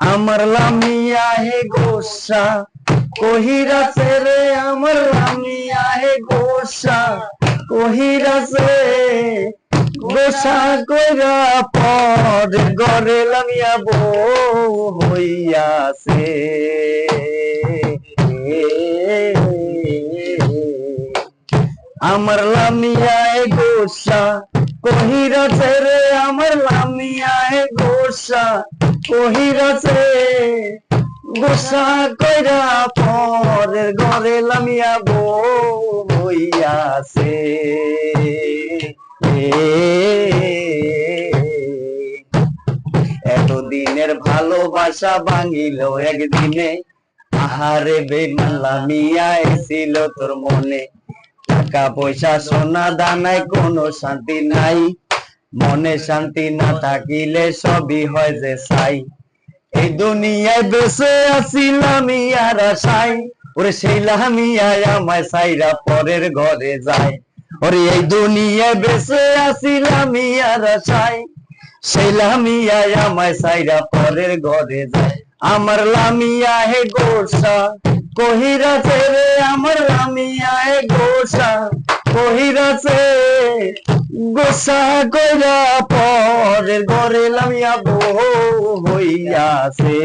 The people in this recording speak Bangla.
আমার লামিয়া হে গোসা কহিরাছে রে আমার লামিয়া হে গোসা কহিরাছে গোসা কইরা পর গরে লামিয়া বউ হইয়াছে আমার লামিয়া হে গোসা কহিরাছে রে আমার লামিয়া হে গোসা কহিরাছে গোসা কইরা পরের ঘরে লামিয়া বউ হইয়াছে এতদিনের ভালোবাসা ভাঙিল একদিনে আহারে বেমান লামিয়া এসিল তোর মনে টাকা পয়সা সোনা দানায় কোনো শান্তি নাই মনে শান্তি না থাকিলে সবই হয় যে ছাই এই দুনিয়ায় বেঁচে আছি লামিয়ার আশায় ওরে সেই লামিয়ায় আমায় সাইরা পরের ঘরে যায় ওরে এই দুনিয়ায় বেঁচে আছি লামিয়ার আশায় সেই লামিয়ায় আমায় সাইরা পরের ঘরে যায় আমার লামিয়া হে গোসা কহিরাছে রে আমার লামিয়া হে গোসা কহিরাছে গোসা কইরা পরের ঘরে লামিয়া বউ হইয়াছে